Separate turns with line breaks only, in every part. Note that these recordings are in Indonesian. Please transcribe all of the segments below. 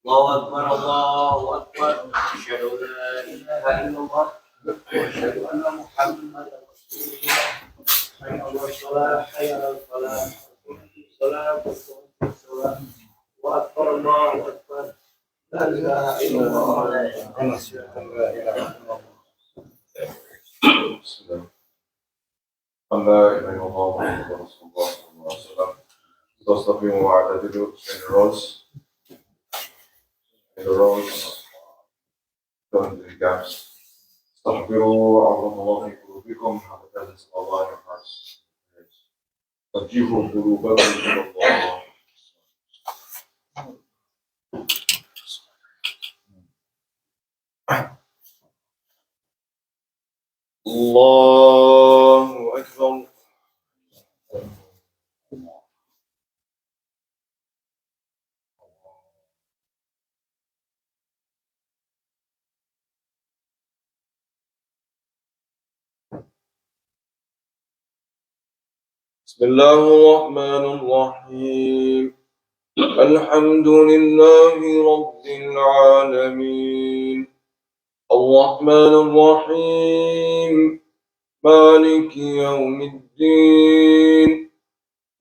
الله أكبر الله أكبر أشهد أن لا إله إلا الله وأشهد أن محمدا رسول الله حي على الصلاة حي على الفلاح الصلاة والصلاة وأكبر الله أكبر لا إله إلا الله لا إله إلا الله
لا إله إلا الله محمد رسول الله صلى الله عليه وسلم. تستقيم واعتدلوا in rows. In the rows, don't the gaps. استغفروا عظم الله في قلوبكم حتى تنسوا الله in your hearts. تجيبوا قلوبكم إلى الله. الله أكبر. بسم الله الرحمن الرحيم. الحمد لله رب العالمين الرحمن الرحيم مالك يوم الدين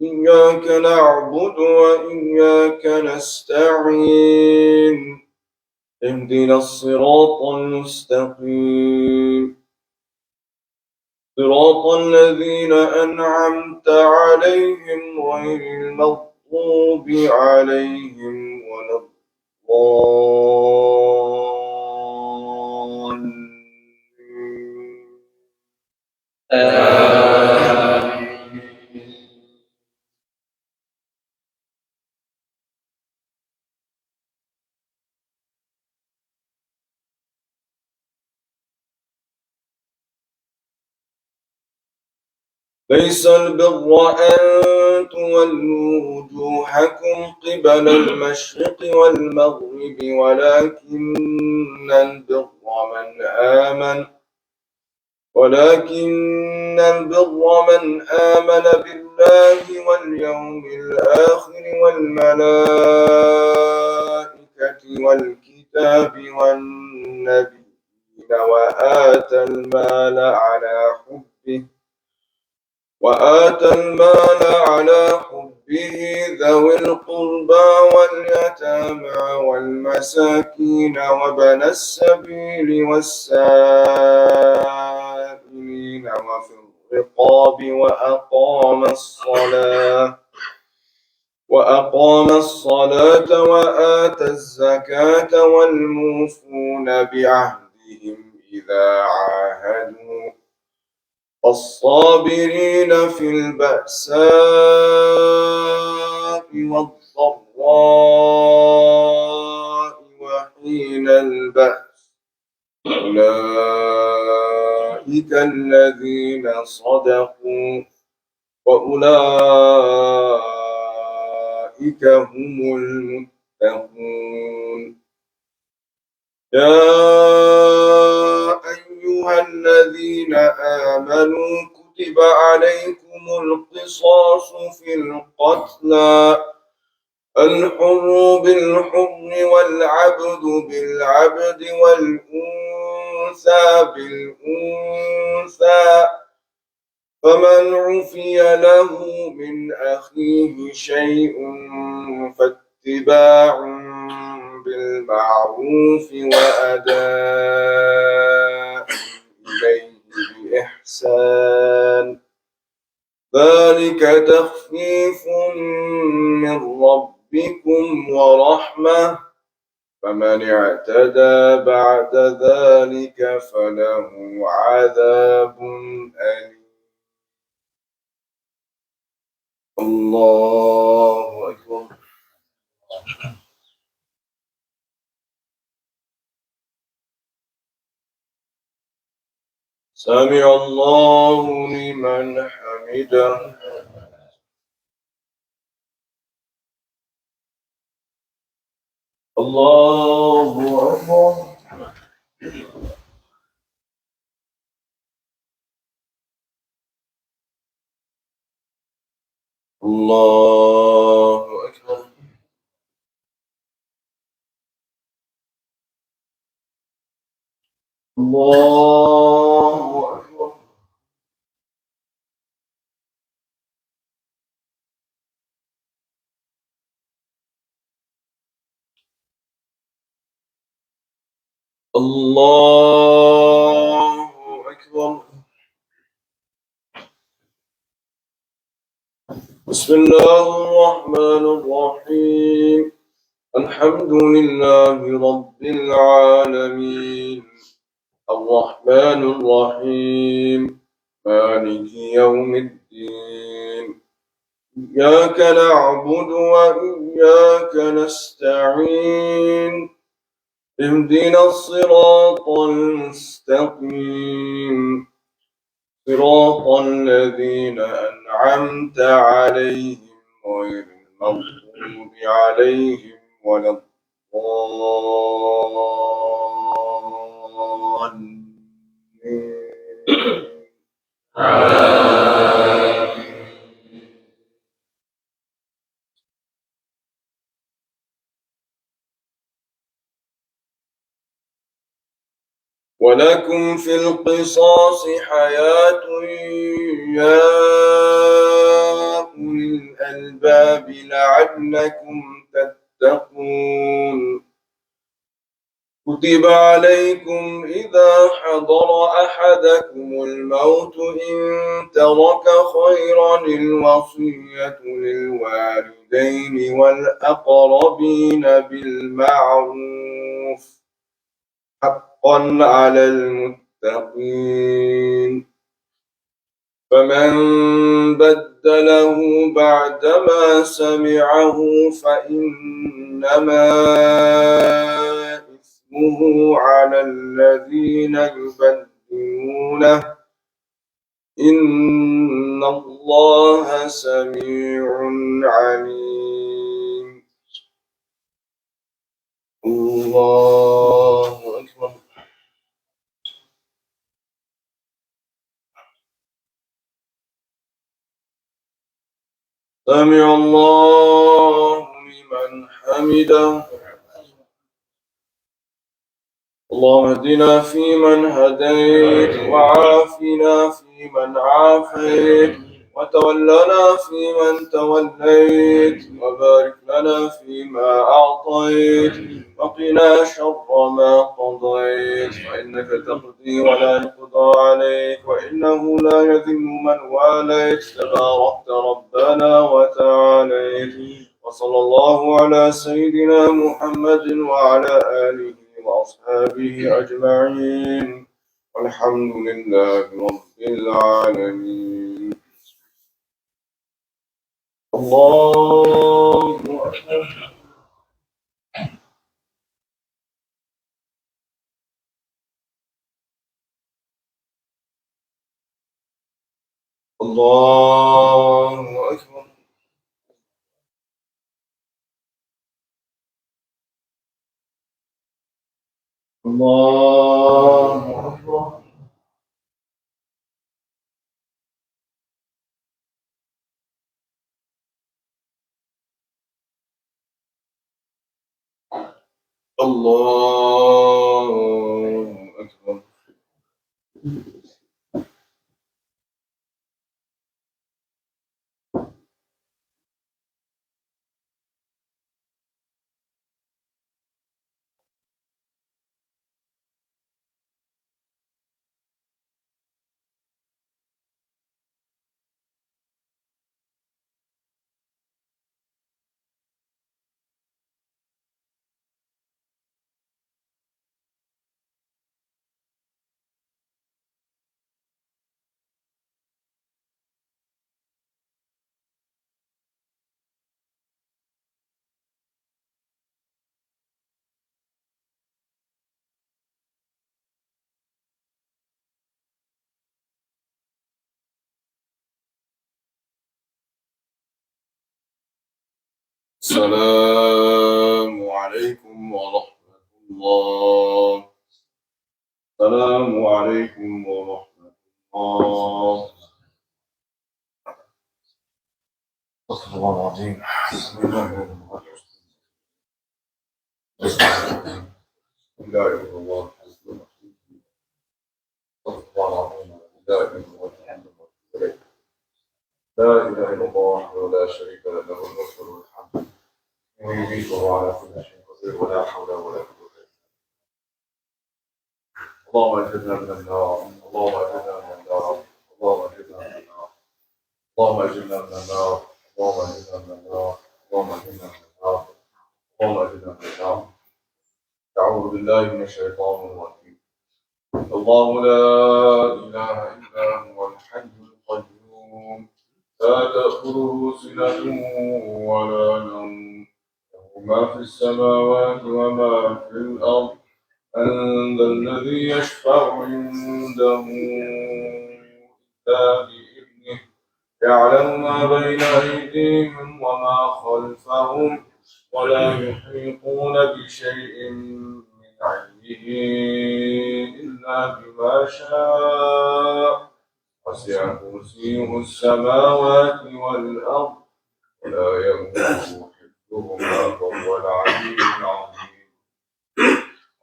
إياك نعبد وإياك نستعين اهدنا الصراط المستقيم صراط الذين أنعمت عليهم غير المغضوب عليهم ولا ليس البر أن تولوا وجوهكم قبل المشرق والمغرب ولكن البر من آمن بالله واليوم الآخر والملائكة والكتاب والنبيين وآتى المال على حبه ذوي القربى واليتامى والمساكين وابن السبيل والسائلين وفي الرقاب وأقام الصلاة وآتى الزكاة والموفون بعهدهم إذا عاهدوا الصابرين في البأساء والضراء وحين البأس أولئك الذين صدقوا وأولئك هم المتقون يا أيها الذين آمنوا كتب عليكم القصاص في القتلى الحر بالحر والعبد بالعبد والأنثى بالأنثى فمن عفي له من أخيه شيء فاتباع بالمعروف وأداء إليه بإحسان ذلك تخفيف من ربكم ورحمة فمن اعتدى بعد ذلك فله عذاب أليم. الله أكبر. سمع الله لمن حمده. الله أكبر. الله أكبر. الله أكبر. الله أكبر. بسم الله الرحمن الرحيم. الحمد لله رب العالمين الرحمن الرحيم مالك يوم الدين إياك نعبد وإياك نستعين اهدنا الصراط المستقيم صراط الذين أنعمت عليهم غير المغضوب عليهم ولا الضالين. ولكم في القصاص حياة يا أولي الألباب لعلكم تتقون. كتب عليكم إذا حضر أحدكم الموت إن ترك خيرا الوصية للوالدين والأقربين بالمعروف حقا على المتقين. فمن بدله بعدما سمعه فإنما إثمه على الذين يبدلونه إن الله سميع عليم. الله أكبر. سمع الله لمن حمده. اللهم اهدنا فيمن هديت وعافنا فيمن عافيت وتولنا فيمن توليت وبارك لنا فيما أعطيت وقنا شر ما قضيت فإنك تقضي ولا يقضى عليك وإنه لا يذل من واليت تباركت ربنا وتعاليت. وصلى الله على سيدنا محمد وعلى آله وأصحابه أجمعين والحمد لله رب العالمين. الله أكبر. الله أكبر. الله أكبر. الله أكبر. السلام عليكم ورحمة الله. السلام عليكم ورحمة الله. استغفر الله العظيم. بسم الله الرحمن الرحيم. لا إله إلا الله. استغفر الله العظيم. لا إله إلا الله. لا إله إلا الله وحده لا شريك له، له الملك وله الحمد ويميت وهو على كل شيء قدير، ولا حول ولا قوة إلا بالله. اللهم أجرنا من النار، اللهم أجرنا من النار، اللهم أجرنا من النار، اللهم أجرنا من النار، اللهم أجرنا من النار، اللهم أجرنا من النار، اللهم أجرنا من النار. أعوذ بالله من الشيطان الرجيم. الله لا إله إلا هو الحي القيوم، لا تأخذه سنة ولا نوم، له ما في السماوات وما في الأرض. من ذا الذي يشفع عنده إلا بإذنه، يعلم ما بين أيديهم وما خلفهم، ولا يحيطون بشيء من علمه إلا بما شاء، وسع كرسيه السماوات والأرض ولا يؤوده حفظهما وهو العلي العظيم.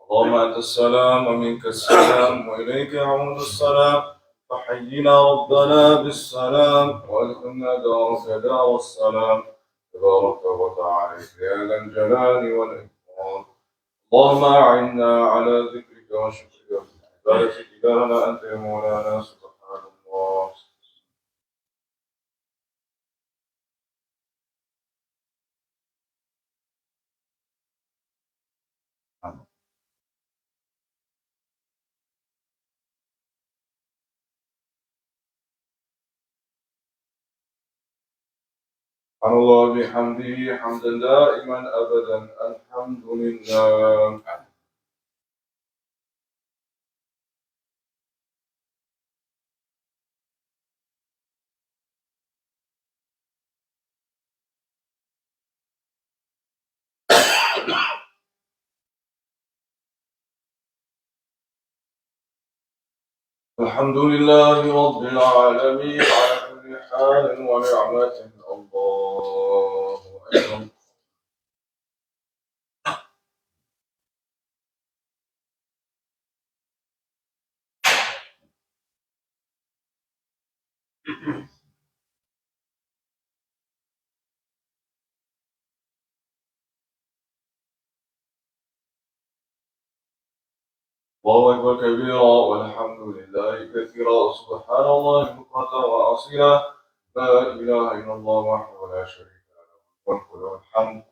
اللهم أنت السلام ومنك السلام وإليك يعود السلام، فحينا ربنا بالسلام وأدخلنا دارك دار السلام، تبارك وتعالى يا ذا الجلال والإكرام. اللهم أعنا على ذكرك وشكرك وعبادتك، إلهنا أنت يا مولانا. سبحان الله. سبحان الله بحمده حمدا دائما أبدا. الحمد لله. الحمد لله رب العالمين على كل حال ونعمة. الله أكبر. الله أكبر كبيرا والحمد لله كثيرا، سبحان الله بكرة وأصيلا. لا إله إلا الله وحده لا شريك له، الملك وله الحمد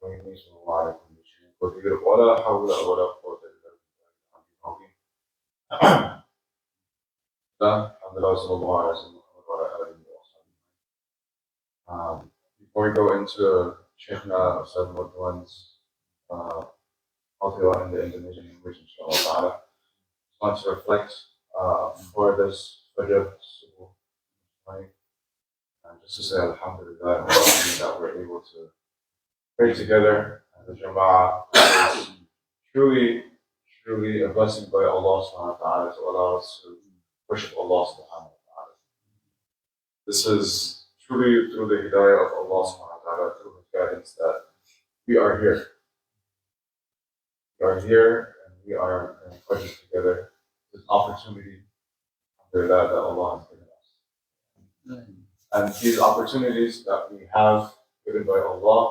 ويميت وهو على كل شيء قدير، ولا حول ولا قوة إلا بالله العظيم. الحمد لله صلى الله عليه وسلم وعلى آله وصحبه. Before we go into Sheikhna Ustad Mudwan's Althila in the Indonesian language, inshallah, I want to reflect for this Fajr Subuh morning, and just to say Alhamdulillah that we're able to pray together as a Jama'ah. Is truly a blessing by Allah subhanahu wa ta'ala to allow us to worship Allah subhanahu wa ta'ala. This is truly through the hidayah of Allah subhanahu wa ta'ala, through His guidance, that we are here. We are here and we are in Fajr together. It's an opportunity that Allah has given us. And these opportunities that we have given by Allah,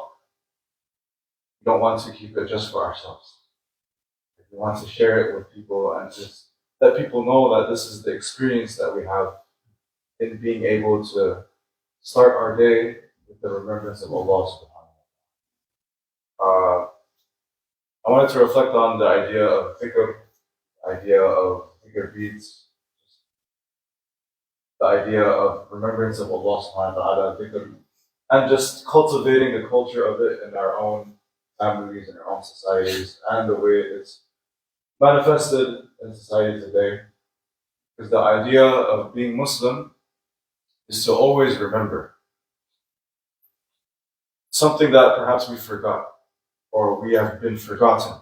we don't want to keep it just for ourselves. We want to share it with people and just let people know that this is the experience that we have in being able to start our day with the remembrance of Allah subhanahu wa ta'ala. I wanted to reflect on the idea of dhikr beads, the idea of remembrance of Allah subhanahu wa ta'ala, dhikr, and just cultivating the culture of it in our own families and our own societies, and the way it's manifested in society today. Because the idea of being Muslim is to always remember. something that perhaps we forgot or we have been forgotten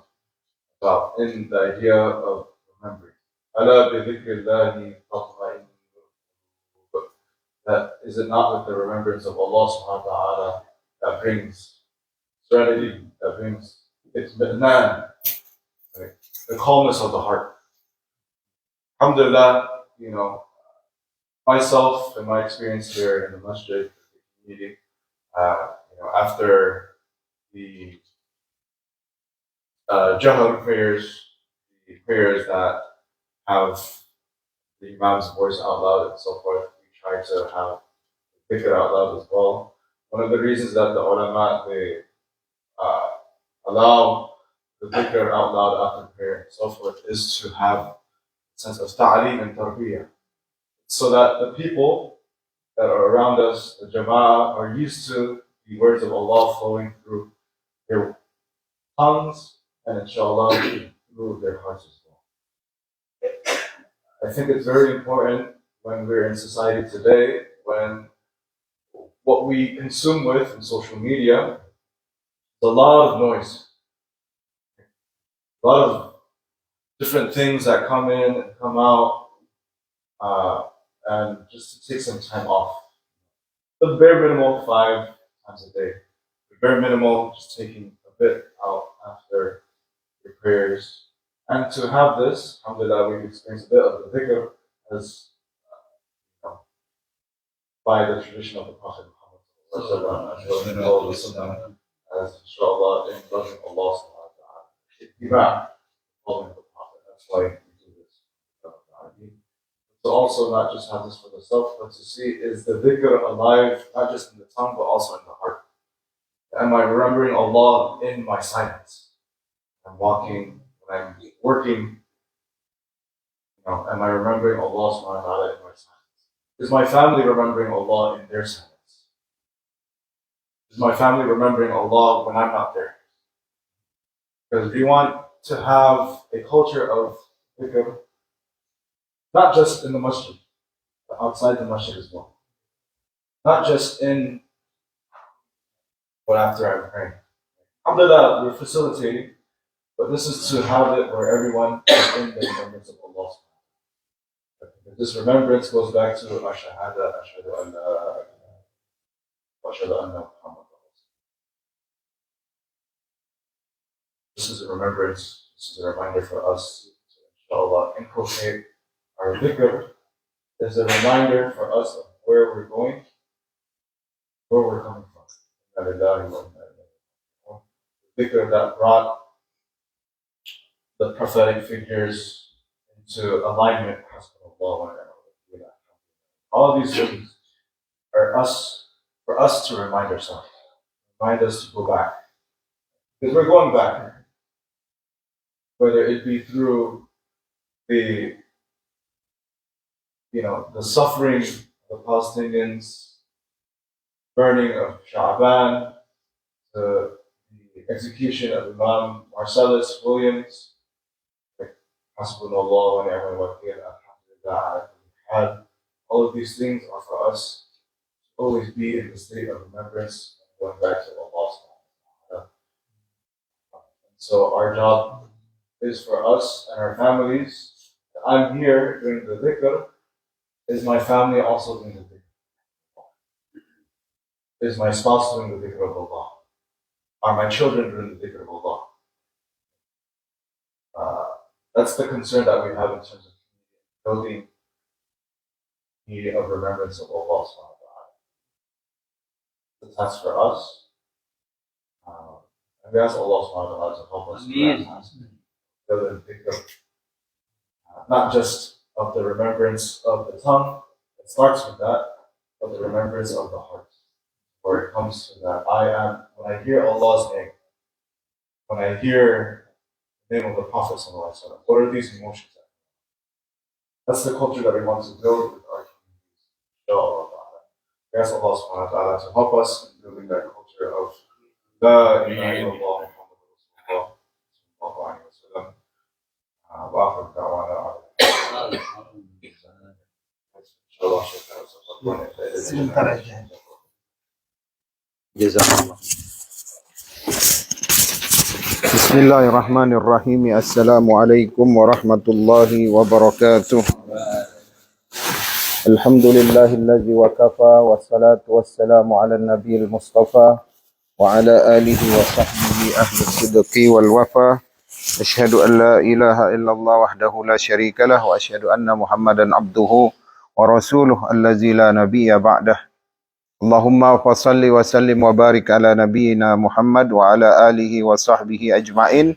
about in the idea of remembering. أَلَا بِذِكْرِ اللَّهِ تَطْمَئِنُّ الْقُلُوبُ. That is it not with the remembrance of Allah subhanahu wa ta'ala that brings serenity, that brings itmi'nan, right? The calmness of the heart. Alhamdulillah, myself and my experience here in the masjid, the community, after the Jahar prayers, the prayers that have the Imam's voice out loud and so forth, we try to have dhikr out loud as well. One of the reasons that the ulama, they allow the dhikr out loud after prayer and so forth is to have a sense of ta'aleem and tarbiyah. So that the people that are around us, the jama'ah, are used to the words of Allah flowing through their tongues and inshallah through their hearts as well. I think it's very important when we're in society today, when what we consume with in social media is a lot of noise, a lot of different things that come in and come out, and just to take some time off. The bare minimal 5 times a day. The bare minimal, just taking a bit out after your prayers. And to have this, alhamdulillah, we've experienced a bit of the dhikr as by the tradition of the Prophet Muhammad, as inshallah, in loving Allah subhanahu wa ta'ala. Following the Prophet. That's why we do this. To also not just have this for the self, but to see is the dhikr alive, not just in the tongue, but also in the heart. Am I remembering Allah in my silence? I'm walking, when I'm working, am I remembering Allah subhanahu wa ta'ala in my silence? Is my family remembering Allah in their silence? Is my family remembering Allah when I'm not there? Because we want to have a culture of dhikr, not just in the masjid, but outside the masjid as well. Not just in what after I'm praying. Alhamdulillah, we're facilitating, but this is to have it where everyone is in the remembrance of Allah. This remembrance goes back to Ashahada, Ashhadu an la ilaha illallah, wa ashhadu anna Muhammadan rasulullah. This is a remembrance, this is a reminder for us to, inshallah, inculcate our dhikr. Is a reminder for us of where we're going, where we're coming from. The dhikr that brought the prophetic figures into alignment. All these things are for us to remind ourselves, remind us to go back. Because we're going back. Whether it be through the suffering of the Palestinians, burning of Sha'ban, the execution of Imam Marcellus Williams, Hasbunallah wa ni'mal wakeel, alhamdulillah, had all of these things are for us to always be in the state of remembrance and going back to Allah subhanahu wa ta'ala. So our job is for us and our families. I'm here doing the dhikr. Is my family also doing the dhikr? Is my spouse doing the dhikr of Allah? Are my children doing the dhikr of Allah? That's the concern that we have in terms of building the of remembrance of Allah subhanahu wa ta'ala. The task for us. And we ask Allah subhanahu wa ta'ala to help us do that task. Build the dhikr. Not just of the remembrance of the tongue, it starts with that, but the remembrance of the heart. Where it comes to that, when I hear Allah's name, when I hear the name of the Prophet, what are these emotions? That's the culture that we want to build with our communities. We ask Allah subhanahu wa ta'ala to help us in building that culture of La ilaha illallah Muhammadur Rasulullah sallallahu alayhi wa sallam. وآخر دعوانا
جزاك الله Bismillahirrahmanirrahim. Assalamualaikum warahmatullahi wabarakatuh. Alhamdulillahillazi wa kafa wassalatu wassalamu ala nabiyil mustafa wa ala alihi wa sahbihi ahli sidqi wal wafa. Asyhadu an la ilaha illallah wahdahu la syarikalah wa asyhadu anna Muhammadan abduhu wa rasuluh allazi la nabiyya ba'dah. Allahumma fasalli wa sallim wa barik ala nabiyyina Muhammad wa ala alihi wa sahbihi ajma'in.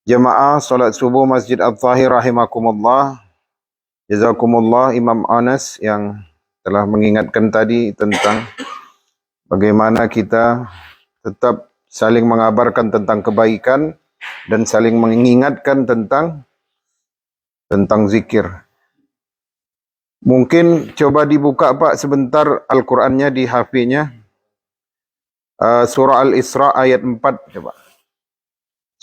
Jamaah salat subuh Masjid Al-Tahir rahimakumullah. Jazakumullah Imam Anas yang telah mengingatkan tadi tentang bagaimana kita tetap saling mengabarkan tentang kebaikan dan saling mengingatkan tentang zikir. Mungkin coba dibuka Pak sebentar Al-Qur'annya di HP-nya. Surah Al-Isra ayat 4 coba.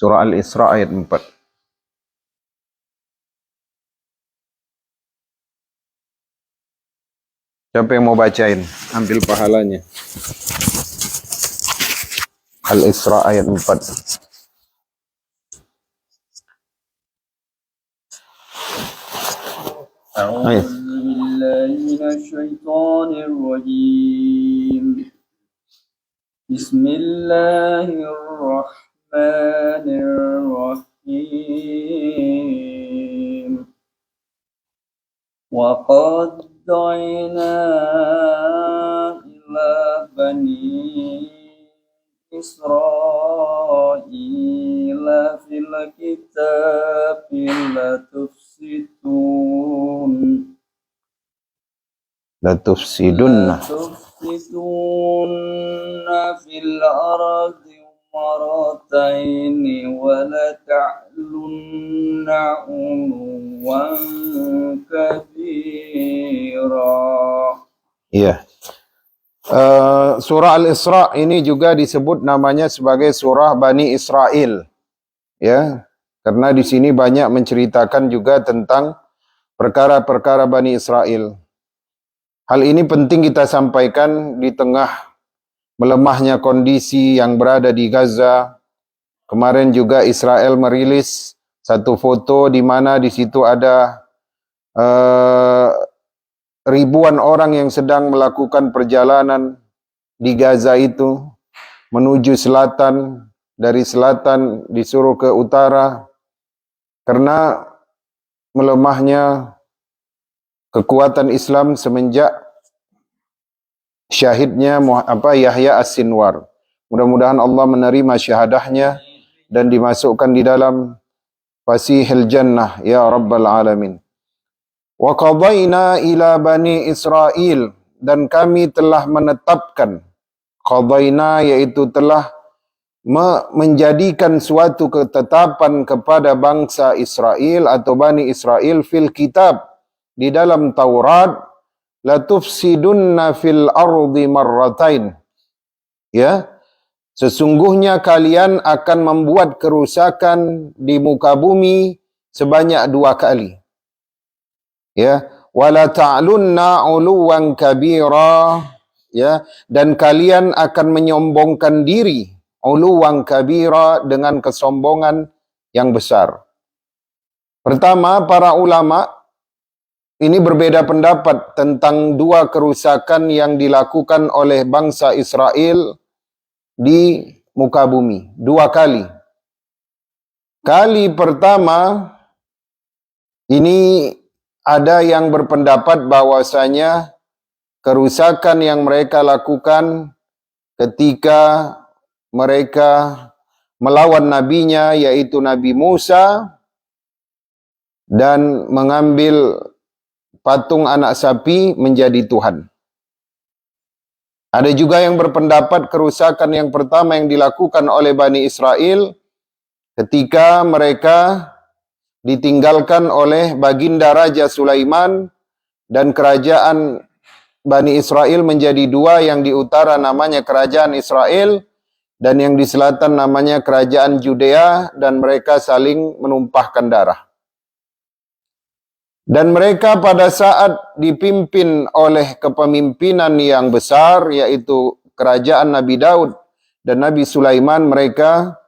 Surah Al-Isra ayat 4. Siapa yang mau bacain? Ambil pahalanya. Al-Isra ayat 4.
أعوذ بالله من الشيطان الرجيم بسم الله الرحمن الرحيم وقضينا إلى بني إسرائيل في الكتاب
لتفسدن
في الأرض مرتين ولتعلن علوا كبيرا.
Iya. Surah Al-Isra ini juga disebut namanya sebagai surah Bani Israel. Ya, karena di sini banyak menceritakan juga tentang perkara-perkara Bani Israel. Hal ini penting kita sampaikan di tengah melemahnya kondisi yang berada di Gaza. Kemarin juga Israel merilis satu foto di mana di situ ada ribuan orang yang sedang melakukan perjalanan di Gaza itu menuju selatan, dari selatan disuruh ke utara karena melemahnya kekuatan Islam semenjak syahidnya Yahya As-Sinwar. Mudah-mudahan Allah menerima syahadahnya dan dimasukkan di dalam fasihil jannah ya rabbal alamin. Wa qadayna ila bani Israel, dan kami telah menetapkan, qadayna yaitu telah menjadikan suatu ketetapan kepada bangsa Israel atau Bani Israel fil kitab, di dalam Taurat, latufsidunna fil ardi marratain. Ya, sesungguhnya kalian akan membuat kerusakan di muka bumi sebanyak 2 kali. Ya, wala ta'lunna 'uluwan kabira. Ya, dan kalian akan menyombongkan diri, 'uluwan kabira, dengan kesombongan yang besar. Pertama, para ulama ini berbeda pendapat tentang 2 kerusakan yang dilakukan oleh bangsa Israel di muka bumi. 2 kali. Kali pertama, ini ada yang berpendapat bahwasanya kerusakan yang mereka lakukan ketika mereka melawan nabinya, yaitu Nabi Musa, dan mengambil patung anak sapi menjadi Tuhan. Ada juga yang berpendapat kerusakan yang pertama yang dilakukan oleh Bani Israel ketika mereka ditinggalkan oleh Baginda Raja Sulaiman dan kerajaan Bani Israel menjadi 2, yang di utara namanya Kerajaan Israel dan yang di selatan namanya Kerajaan Judea, dan mereka saling menumpahkan darah. Dan mereka pada saat dipimpin oleh kepemimpinan yang besar, yaitu kerajaan Nabi Daud dan Nabi Sulaiman, mereka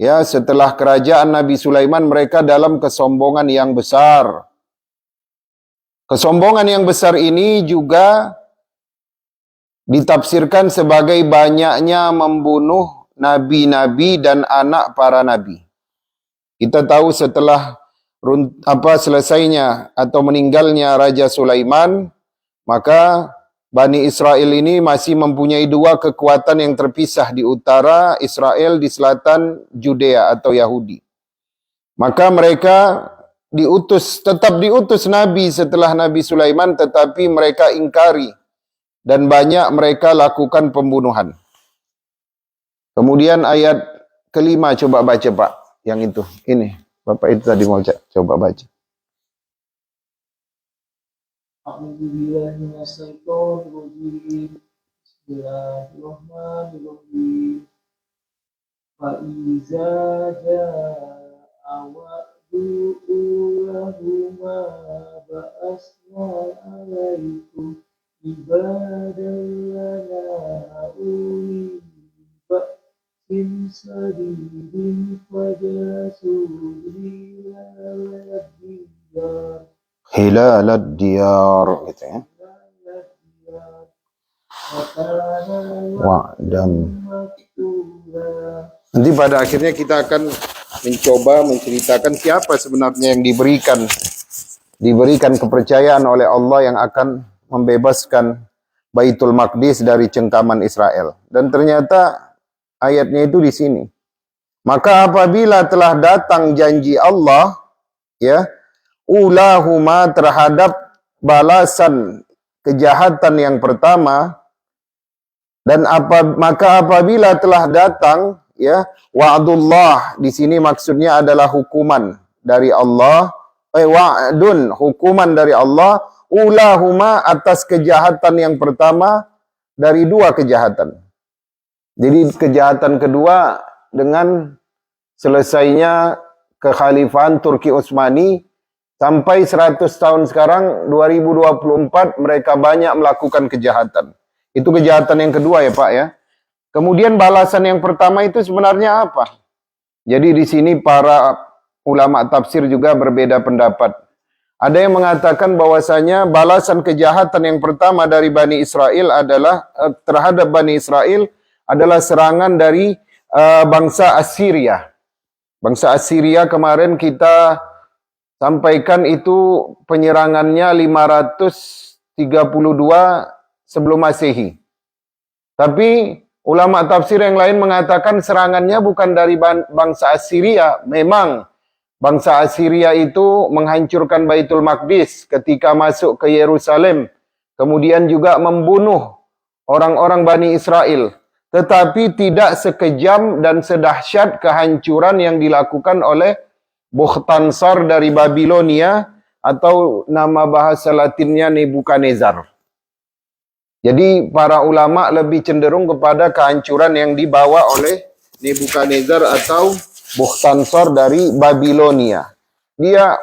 Ya, setelah kerajaan Nabi Sulaiman, mereka dalam kesombongan yang besar. Kesombongan yang besar ini juga ditafsirkan sebagai banyaknya membunuh nabi-nabi dan anak para nabi. Kita tahu setelah selesainya atau meninggalnya Raja Sulaiman, maka Bani Israel ini masih mempunyai dua kekuatan yang terpisah di utara Israel, di selatan Judea atau Yahudi. Maka mereka tetap diutus Nabi setelah Nabi Sulaiman, tetapi mereka ingkari dan banyak mereka lakukan pembunuhan. Kemudian ayat kelima coba baca Pak, yang itu, ini. Bapak itu tadi mau coba baca.
Bismillahirrahmanirrahim. Fa'iza ja'a wa'du ulahuma ba'asna alaikum ibadan lana uli ba'sin sadidin fajasu
Hilalad diyar gitu ya. Wa'dam. Nanti pada akhirnya kita akan mencoba menceritakan siapa sebenarnya yang diberikan kepercayaan oleh Allah yang akan membebaskan Baitul Maqdis dari cengkaman Israel. Dan ternyata ayatnya itu di sini. Maka apabila telah datang janji Allah, ya, ulahuma terhadap balasan kejahatan yang pertama, dan maka apabila telah datang, ya, wa'dullah di sini maksudnya adalah hukuman dari Allah, wa'dun hukuman dari Allah, ulahuma atas kejahatan yang pertama dari dua kejahatan. Jadi kejahatan kedua dengan selesainya kekhalifahan Turki Utsmani sampai 100 tahun sekarang 2024 mereka banyak melakukan kejahatan. Itu kejahatan yang kedua ya Pak ya. Kemudian balasan yang pertama itu sebenarnya apa? Jadi di sini para ulama tafsir juga berbeda pendapat. Ada yang mengatakan bahwasanya balasan kejahatan yang pertama dari Bani Israel adalah terhadap Bani Israel adalah serangan dari bangsa Assyria. Bangsa Assyria kemarin kita sampaikan itu penyerangannya 532 sebelum Masehi. Tapi ulama tafsir yang lain mengatakan serangannya bukan dari bangsa Assyria. Memang bangsa Assyria itu menghancurkan Baitul Maqdis ketika masuk ke Yerusalem. Kemudian juga membunuh orang-orang Bani Israel. Tetapi tidak sekejam dan sedahsyat kehancuran yang dilakukan oleh Bukhtansar dari Babilonia, atau nama bahasa latinnya Nebukadnezar. Jadi para ulama lebih cenderung kepada kehancuran yang dibawa oleh Nebukadnezar atau Bukhtansar dari Babilonia. Dia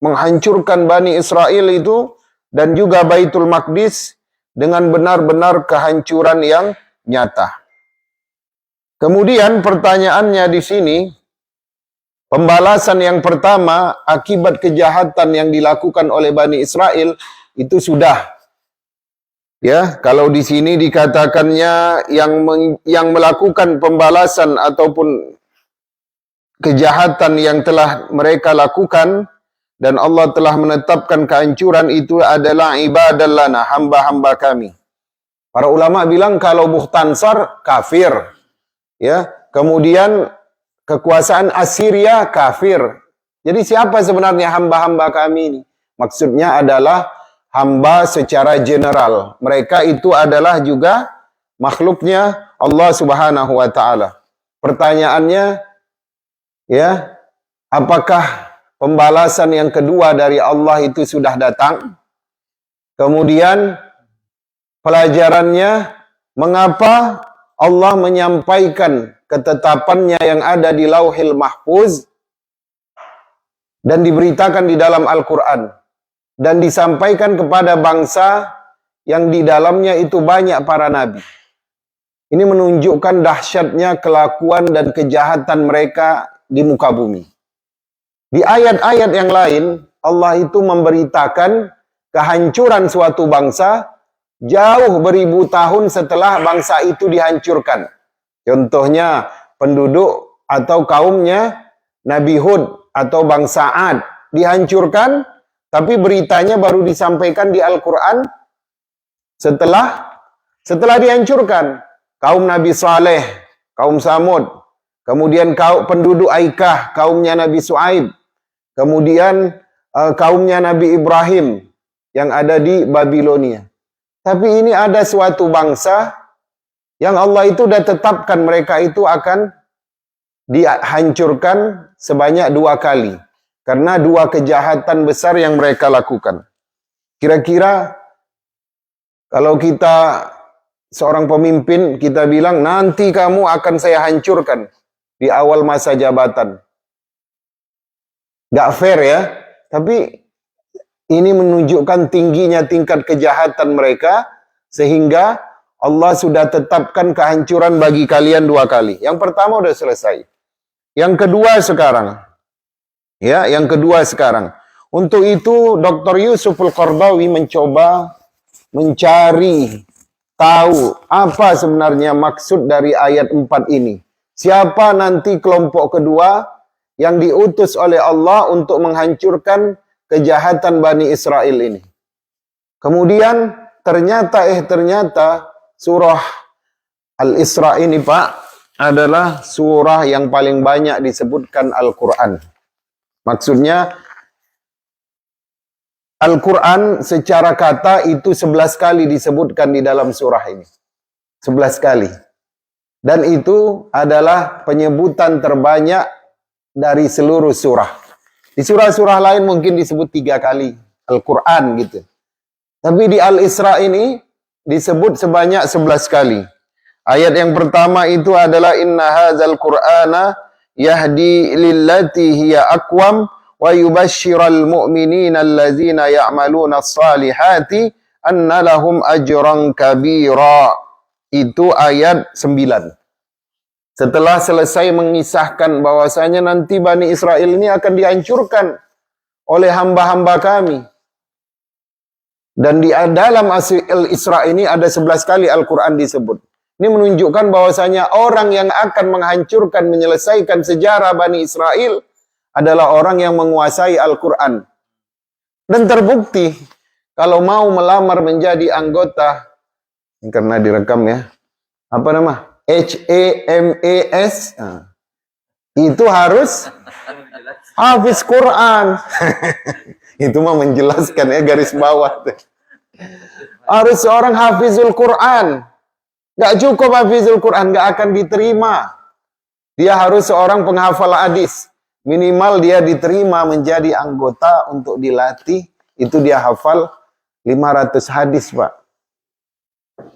menghancurkan Bani Israel itu dan juga Baitul Maqdis dengan benar-benar kehancuran yang nyata. Kemudian pertanyaannya di sini, pembalasan yang pertama akibat kejahatan yang dilakukan oleh Bani Israel itu sudah. Ya, kalau di sini dikatakannya yang melakukan pembalasan ataupun kejahatan yang telah mereka lakukan dan Allah telah menetapkan kehancuran itu adalah ibadallana, hamba-hamba kami. Para ulama bilang kalau Bukhtansar kafir, ya. Kemudian kekuasaan Assyria kafir. Jadi siapa sebenarnya hamba-hamba kami ini? Maksudnya adalah hamba secara general. Mereka itu adalah juga makhluknya Allah Subhanahu wa taala. Pertanyaannya, ya, apakah pembalasan yang kedua dari Allah itu sudah datang? Kemudian pelajarannya, mengapa Allah menyampaikan ketetapannya yang ada di Lauhil Mahfuz dan diberitakan di dalam Al-Quran dan disampaikan kepada bangsa yang di dalamnya itu banyak para nabi. Ini menunjukkan dahsyatnya kelakuan dan kejahatan mereka di muka bumi. Di ayat-ayat yang lain, Allah itu memberitakan kehancuran suatu bangsa jauh beribu tahun setelah bangsa itu dihancurkan. Contohnya, penduduk atau kaumnya Nabi Hud atau bangsa Ad dihancurkan, tapi beritanya baru disampaikan di Al-Quran setelah dihancurkan. Kaum Nabi Saleh, kaum Samud, kemudian penduduk Aikah, kaumnya Nabi Su'aib, kemudian kaumnya Nabi Ibrahim yang ada di Babilonia. Tapi ini ada suatu bangsa yang Allah itu sudah tetapkan mereka itu akan dihancurkan sebanyak 2 kali. Karena 2 kejahatan besar yang mereka lakukan. Kira-kira kalau kita seorang pemimpin, kita bilang, nanti kamu akan saya hancurkan di awal masa jabatan. Gak fair ya, tapi ini menunjukkan tingginya tingkat kejahatan mereka, sehingga Allah sudah tetapkan kehancuran bagi kalian 2 kali. Yang pertama udah selesai. Yang kedua sekarang. Ya, yang kedua sekarang. Untuk itu, Dr. Yusuf Al-Qardawi mencoba mencari tahu apa sebenarnya maksud dari ayat 4 ini. Siapa nanti kelompok kedua yang diutus oleh Allah untuk menghancurkan kejahatan Bani Israel ini. Kemudian ternyata surah Al-Isra ini Pak adalah surah yang paling banyak disebutkan Al-Quran. Maksudnya Al-Quran secara kata itu 11 kali disebutkan di dalam surah ini. 11 kali. Dan itu adalah penyebutan terbanyak dari seluruh surah. Di surah-surah lain mungkin disebut 3 kali Al-Quran gitu. Tapi di Al-Isra ini disebut sebanyak 11 kali. Ayat yang pertama itu adalah inna hadzal qur'ana yahdi lillati hiya aqwam wa yubashshiral mu'minina allazina ya'maluna as-salihati anna lahum ajran kabira. Itu ayat 9. Setelah selesai mengisahkan bahwasanya nanti Bani Israel ini akan dihancurkan oleh hamba-hamba kami. Dan di dalam Al-Isra ini ada 11 kali Al-Quran disebut. Ini menunjukkan bahwasanya orang yang akan menghancurkan, menyelesaikan sejarah Bani Israel adalah orang yang menguasai Al-Quran. Dan terbukti, kalau mau melamar menjadi anggota, karena direkam ya, apa nama? HAMAS, itu harus hafiz Quran. Itu mah menjelaskan ya, garis bawah. Harus seorang hafizul Quran. Gak cukup hafizul Quran, gak akan diterima. Dia harus seorang penghafal hadis. Minimal dia diterima menjadi anggota untuk dilatih. Itu dia hafal 500 hadis, Pak.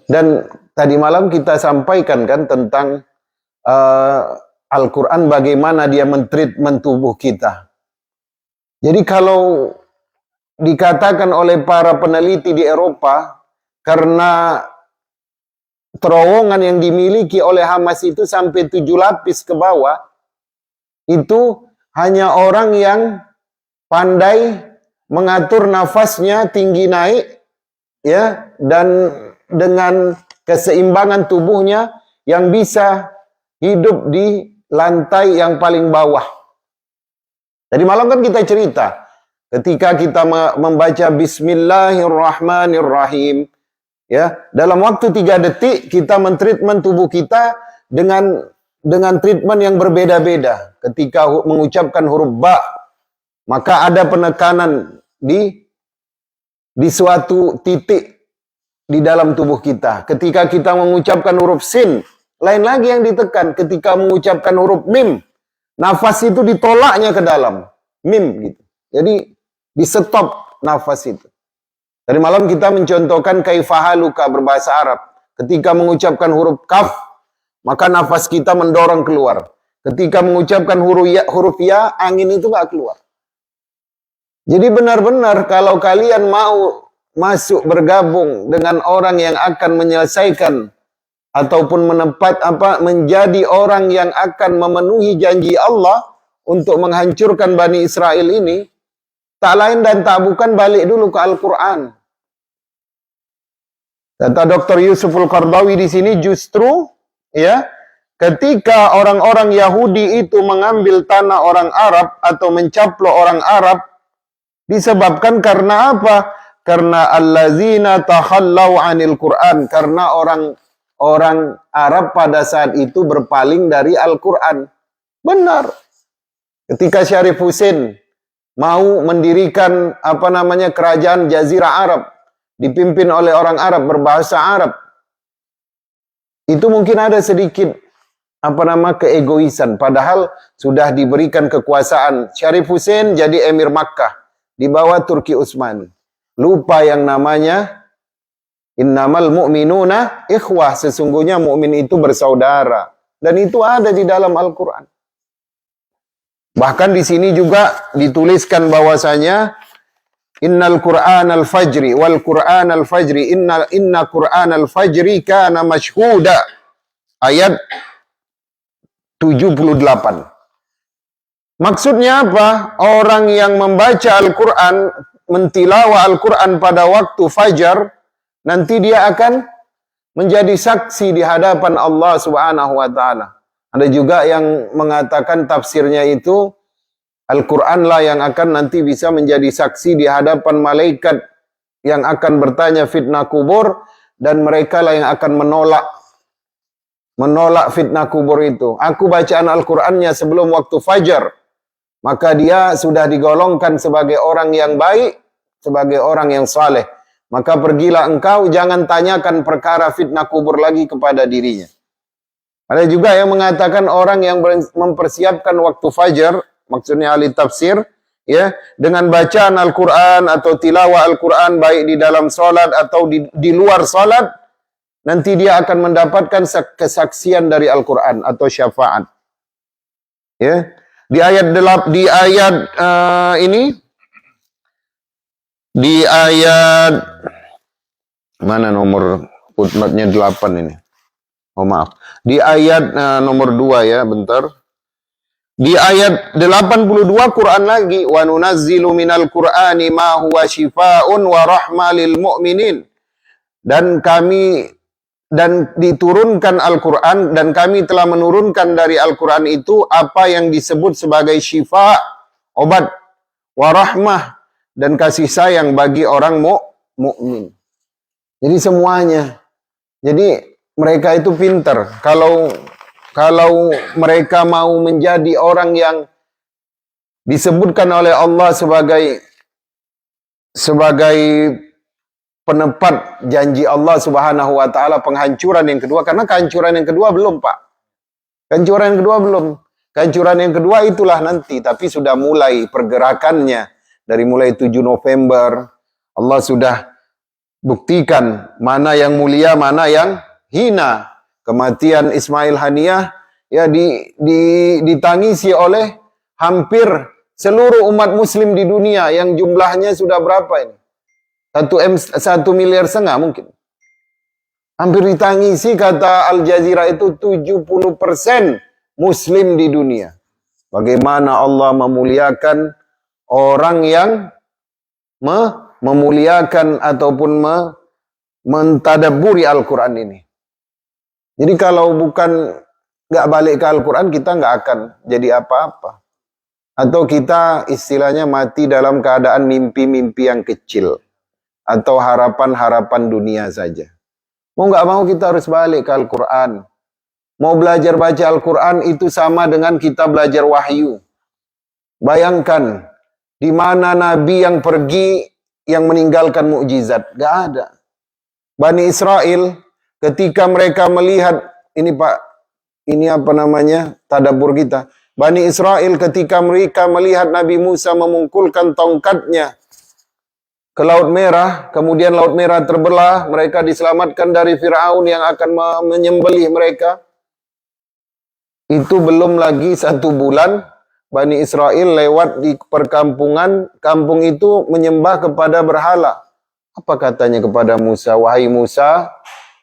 Dan tadi malam kita sampaikan kan tentang Al-Quran, bagaimana dia mentreatment tubuh kita. Jadi kalau dikatakan oleh para peneliti di Eropa, karena terowongan yang dimiliki oleh Hamas itu sampai 7 lapis ke bawah, itu hanya orang yang pandai mengatur nafasnya tinggi naik, ya, dan dengan keseimbangan tubuhnya yang bisa hidup di lantai yang paling bawah. Tadi malam kan kita cerita, ketika kita membaca Bismillahirrahmanirrahim, ya, dalam waktu 3 detik kita mentreatment tubuh kita dengan treatment yang berbeda-beda. Ketika mengucapkan huruf ba, maka ada penekanan di suatu titik di dalam tubuh kita. Ketika kita mengucapkan huruf sin, lain lagi yang ditekan. Ketika mengucapkan huruf mim, nafas itu ditolaknya ke dalam. Mim gitu. Jadi di stop nafas itu. Tadi malam kita mencontohkan kaifahaluka berbahasa Arab. Ketika mengucapkan huruf kaf, maka nafas kita mendorong keluar. Ketika mengucapkan huruf ya, angin itu gak keluar. Jadi benar-benar kalau kalian mau masuk bergabung dengan orang yang akan menyelesaikan ataupun menjadi orang yang akan memenuhi janji Allah untuk menghancurkan Bani Israel ini, tak lain dan tak bukan balik dulu ke Al-Quran. Kata Dr. Yusuful Qardawi di sini justru ya, ketika orang-orang Yahudi itu mengambil tanah orang Arab atau mencaplok orang Arab, disebabkan karena apa? Karena allazina takhallau anil Quran, karena orang Arab pada saat itu berpaling dari Al-Quran. Benar. Ketika Syarif Hussein mau mendirikan kerajaan Jazirah Arab, dipimpin oleh orang Arab berbahasa Arab, itu mungkin ada sedikit keegoisan, padahal sudah diberikan kekuasaan. Syarif Hussein jadi emir Makkah di bawah Turki Utsmani. Lupa yang namanya innamal mu'minuna ikhwah, sesungguhnya mukmin itu bersaudara, dan itu ada di dalam Al-Qur'an. Bahkan di sini juga dituliskan bahwasanya innal Qur'anal fajri wal Qur'anal fajri inna Qur'anal fajri kana mashhuda, ayat 78. Maksudnya apa? Orang yang membaca Al-Quran, mentilawah Al-Quran pada waktu fajar, nanti dia akan menjadi saksi di hadapan Allah Subhanahu wa Ta'ala. Ada juga yang mengatakan tafsirnya itu Al-Quran lah yang akan nanti bisa menjadi saksi di hadapan malaikat yang akan bertanya fitnah kubur, dan mereka lah yang akan menolak fitnah kubur itu. Aku bacaan Al-Qur'annya sebelum waktu fajar, maka dia sudah digolongkan sebagai orang yang baik, sebagai orang yang saleh. Maka pergilah engkau, jangan tanyakan perkara fitnah kubur lagi kepada dirinya. Ada juga yang mengatakan orang yang mempersiapkan waktu fajar, maksudnya ahli tafsir, ya, dengan bacaan Al-Quran atau tilawah Al-Quran, baik di dalam salat atau di luar salat, nanti dia akan mendapatkan kesaksian dari Al-Quran atau syafaat. Ya, di ayat di ayat mana nomor footnote-nya 8 ini? Oh maaf. Di ayat nomor 2 ya, bentar. Di ayat 82 Quran lagi, wa nunazzilu minal Qur'ani ma huwa syifaa'un wa rahma lil mu'minin. Dan diturunkan Al-Quran, dan kami telah menurunkan dari Al-Quran itu apa yang disebut sebagai syifa, obat, warahmah, dan kasih sayang bagi orang mukmin. Jadi semuanya. Jadi mereka itu pintar. Kalau mereka mau menjadi orang yang disebutkan oleh Allah sebagai penepat janji Allah Subhanahu wa Ta'ala, penghancuran yang kedua, karena kehancuran yang kedua belum, Pak. Kehancuran yang kedua belum. Kehancuran yang kedua itulah nanti, tapi sudah mulai pergerakannya. Dari mulai 7 November, Allah sudah buktikan mana yang mulia, mana yang hina. Kematian Ismail Haniyah ya ditangisi oleh hampir seluruh umat muslim di dunia, yang jumlahnya sudah berapa ini? 1,5 miliar mungkin. Hampir ditangisi, kata Al Jazeera itu 70% muslim di dunia. Bagaimana Allah memuliakan orang yang memuliakan ataupun mentadabburi Al-Quran ini. Jadi kalau bukan nggak balik ke Al-Quran, kita nggak akan jadi apa-apa. Atau kita istilahnya mati dalam keadaan mimpi-mimpi yang kecil. Atau harapan-harapan dunia saja. Mau nggak mau kita harus balik ke Al-Quran. Mau belajar baca Al-Quran itu sama dengan kita belajar wahyu. Bayangkan, di mana Nabi yang pergi yang meninggalkan mukjizat? Nggak ada. Bani Israel, ketika mereka melihat, ini Pak, ini tadabbur kita. Bani Israel ketika mereka melihat Nabi Musa memungkulkan tongkatnya ke Laut Merah, kemudian Laut Merah terbelah, mereka diselamatkan dari Fir'aun yang akan menyembelih mereka. Itu belum lagi 1 bulan, Bani Israel lewat di perkampungan, kampung itu menyembah kepada berhala. Apa katanya kepada Musa? Wahai Musa,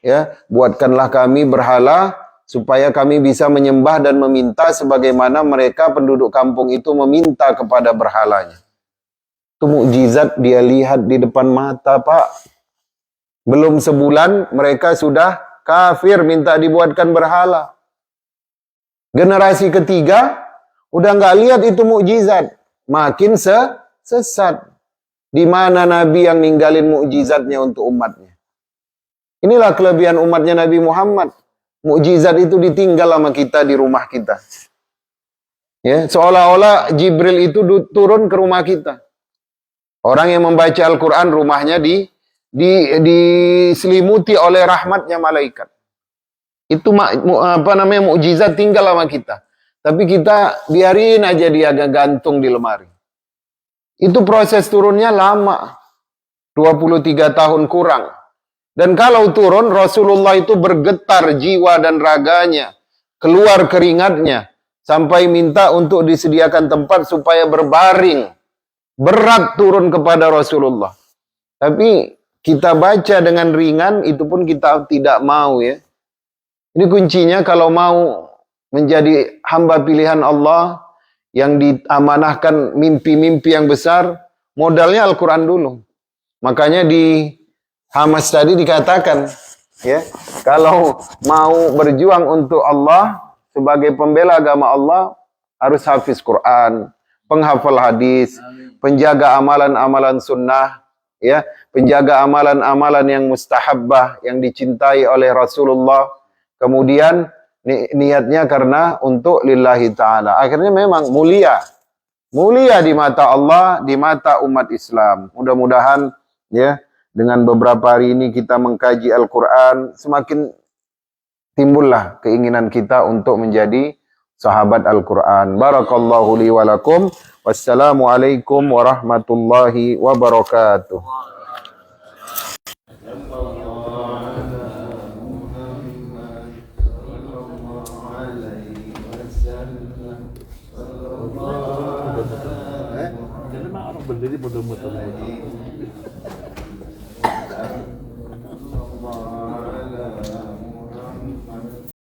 ya, buatkanlah kami berhala supaya kami bisa menyembah dan meminta sebagaimana mereka penduduk kampung itu meminta kepada berhalanya. Itu mukjizat dia lihat di depan mata, Pak. Belum sebulan mereka sudah kafir minta dibuatkan berhala. Generasi ketiga udah nggak lihat itu mukjizat, makin sesat. Di mana Nabi yang ninggalin mukjizatnya untuk umatnya? Inilah kelebihan umatnya Nabi Muhammad. Mukjizat itu ditinggal sama kita di rumah kita. Ya, seolah-olah Jibril itu turun ke rumah kita. Orang yang membaca Al-Quran rumahnya diselimuti oleh rahmatnya malaikat. Itu mukjizat tinggal sama kita. Tapi kita biarin aja dia gantung di lemari. Itu proses turunnya lama. 23 tahun kurang. Dan kalau turun, Rasulullah itu bergetar jiwa dan raganya. Keluar keringatnya. Sampai minta untuk disediakan tempat supaya berbaring. Berat turun kepada Rasulullah. Tapi kita baca dengan ringan, itu pun kita tidak mau ya. Ini kuncinya kalau mau menjadi hamba pilihan Allah yang diamanahkan mimpi-mimpi yang besar, modalnya Al-Quran dulu. Makanya di Hamas tadi dikatakan, ya, kalau mau berjuang untuk Allah sebagai pembela agama Allah harus hafiz Quran, penghafal hadis, penjaga amalan-amalan sunnah, ya, penjaga amalan-amalan yang mustahabbah yang dicintai oleh Rasulullah. Kemudian niatnya karena untuk lillahi ta'ala. Akhirnya memang mulia di mata Allah, di mata umat Islam. Mudah-mudahan ya, dengan beberapa hari ini kita mengkaji Al-Quran, semakin timbullah keinginan kita untuk menjadi sahabat Al-Quran. Barakallahu li wa lakum. Wassalamualaikum warahmatullahi wabarakatuh.
Jadi mah orang berdiri muter-muter.